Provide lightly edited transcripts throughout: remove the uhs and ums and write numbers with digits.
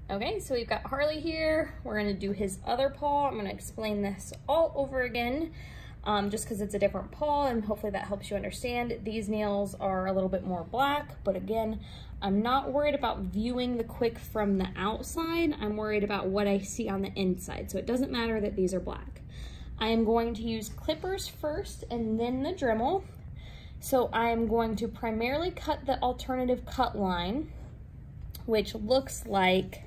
Okay, so we've got Harley here. We're gonna do his other paw. I'm gonna explain this all over again, just because it's a different paw, and hopefully that helps you understand. These nails are a little bit more black, but again, I'm not worried about viewing the quick from the outside. I'm worried about what I see on the inside, so it doesn't matter that these are black. I am going to use clippers first and then the Dremel. So I am going to primarily cut the alternative cut line, which looks like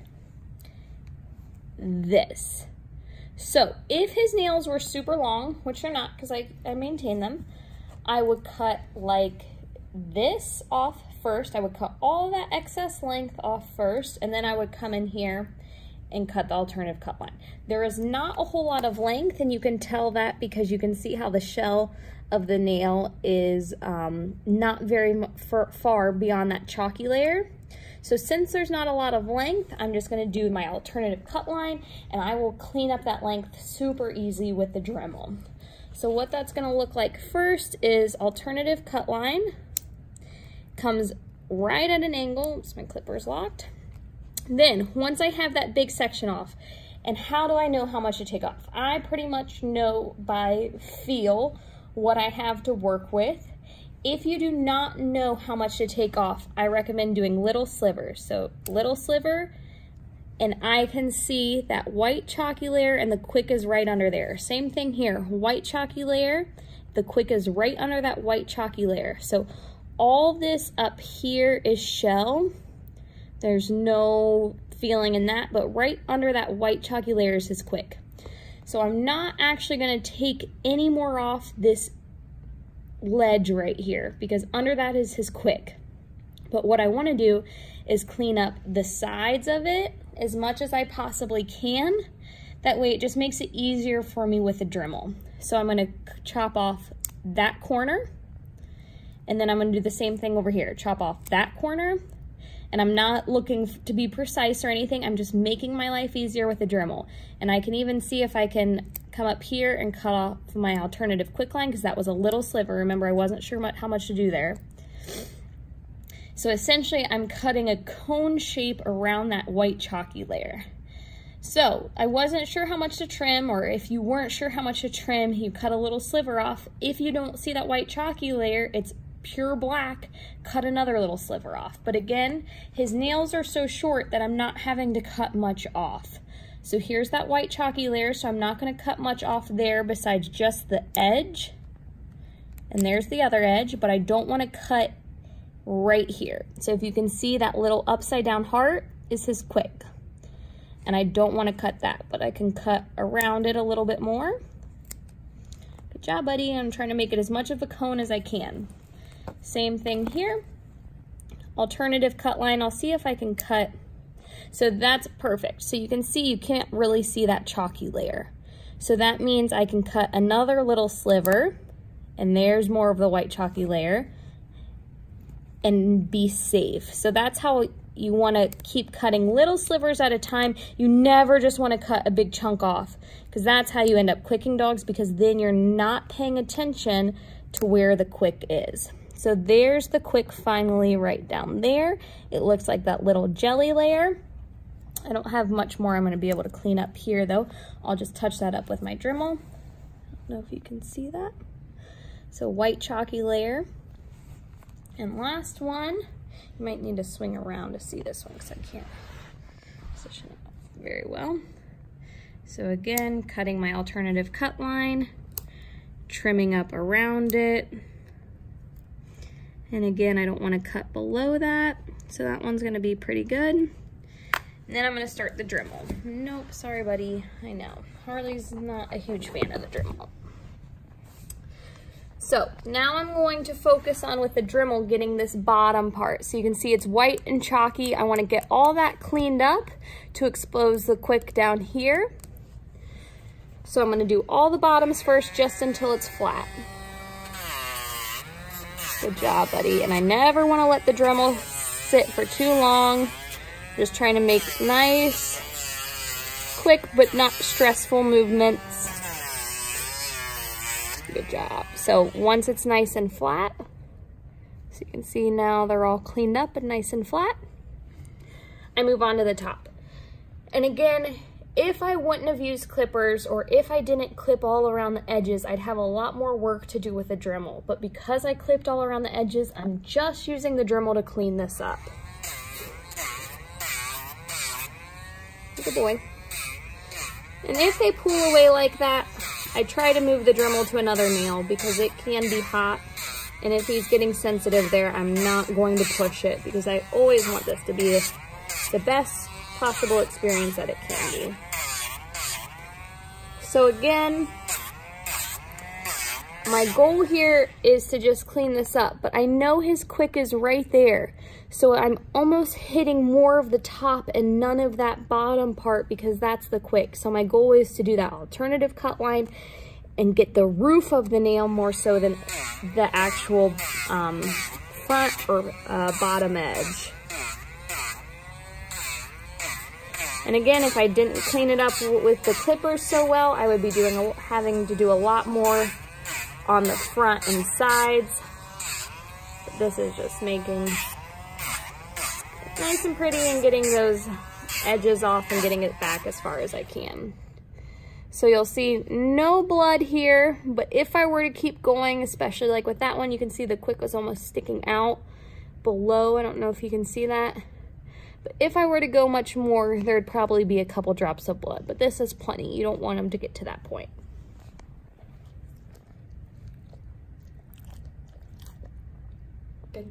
this. So if his nails were super long, which they're not because I maintain them, I would cut like this off first. I would cut all that excess length off first, and then I would come in here and cut the alternative cut line. There is not a whole lot of length, and you can tell that because you can see how the shell of the nail is not very far beyond that chalky layer. So since there's not a lot of length, I'm just gonna do my alternative cut line, and I will clean up that length super easy with the Dremel. So what that's gonna look like first is alternative cut line. Comes right at an angle. Oops, my clipper's locked. Then once I have that big section off, and how do I know how much to take off? I pretty much know by feel what I have to work with. If you do not know how much to take off, I recommend doing little slivers. So little sliver, and I can see that white chalky layer, and the quick is right under there. Same thing here, white chalky layer, the quick is right under that white chalky layer. So all this up here is shell. There's no feeling in that, but right under that white chalky layer is his quick. So I'm not actually gonna take any more off this ledge right here because under that is his quick. But what I wanna do is clean up the sides of it as much as I possibly can. That way it just makes it easier for me with the Dremel. So I'm gonna chop off that corner, and then I'm gonna do the same thing over here. Chop off that corner, and I'm not looking to be precise or anything. I'm just making my life easier with the Dremel. And I can even see if I can come up here and cut off my alternative quick line because that was a little sliver. Remember, I wasn't sure how much to do there. So essentially, I'm cutting a cone shape around that white chalky layer. So I wasn't sure how much to trim, or if you weren't sure how much to trim, you cut a little sliver off. If you don't see that white chalky layer, it's pure black, cut another little sliver off. But again, his nails are so short that I'm not having to cut much off. So here's that white chalky layer, so I'm not gonna cut much off there besides just the edge. And there's the other edge, but I don't wanna cut right here. So if you can see that little upside down heart is his quick. And I don't wanna cut that, but I can cut around it a little bit more. Good job, buddy. I'm trying to make it as much of a cone as I can. Same thing here. Alternative cut line, I'll see if I can cut. So that's perfect. So you can see, you can't really see that chalky layer. So that means I can cut another little sliver, and there's more of the white chalky layer, and be safe. So that's how you wanna keep cutting little slivers at a time. You never just wanna cut a big chunk off, because that's how you end up quicking dogs, because then you're not paying attention to where the quick is. So there's the quick finally right down there. It looks like that little jelly layer. I don't have much more I'm gonna be able to clean up here though. I'll just touch that up with my Dremel. I don't know if you can see that. So white chalky layer. And last one, you might need to swing around to see this one because I can't position it very well. So again, cutting my alternative cut line, trimming up around it. And again, I don't want to cut below that, so that one's gonna be pretty good. And then I'm gonna start the Dremel. Nope, sorry buddy, I know. Harley's not a huge fan of the Dremel. So now I'm going to focus on with the Dremel getting this bottom part. So you can see it's white and chalky. I wanna get all that cleaned up to expose the quick down here. So I'm gonna do all the bottoms first just until it's flat. Good job, buddy. And I never want to let the Dremel sit for too long. Just trying to make nice, quick, but not stressful movements. Good job. So once it's nice and flat, so you can see now they're all cleaned up and nice and flat, I move on to the top. And again, if I wouldn't have used clippers, or if I didn't clip all around the edges, I'd have a lot more work to do with the Dremel. But because I clipped all around the edges, I'm just using the Dremel to clean this up. Good boy. And if they pull away like that, I try to move the Dremel to another nail because it can be hot. And if he's getting sensitive there, I'm not going to push it because I always want this to be the best possible experience that it can be. So again, my goal here is to just clean this up, but I know his quick is right there. So I'm almost hitting more of the top and none of that bottom part because that's the quick. So my goal is to do that alternative cut line and get the roof of the nail more so than the actual front or bottom edge. And again, if I didn't clean it up with the clippers so well, I would be having to do a lot more on the front and sides. But this is just making it nice and pretty and getting those edges off and getting it back as far as I can. So you'll see no blood here, but if I were to keep going, especially like with that one, you can see the quick was almost sticking out below. I don't know if you can see that. But if I were to go much more, there'd probably be a couple drops of blood, but this is plenty. You don't want them to get to that point. Good.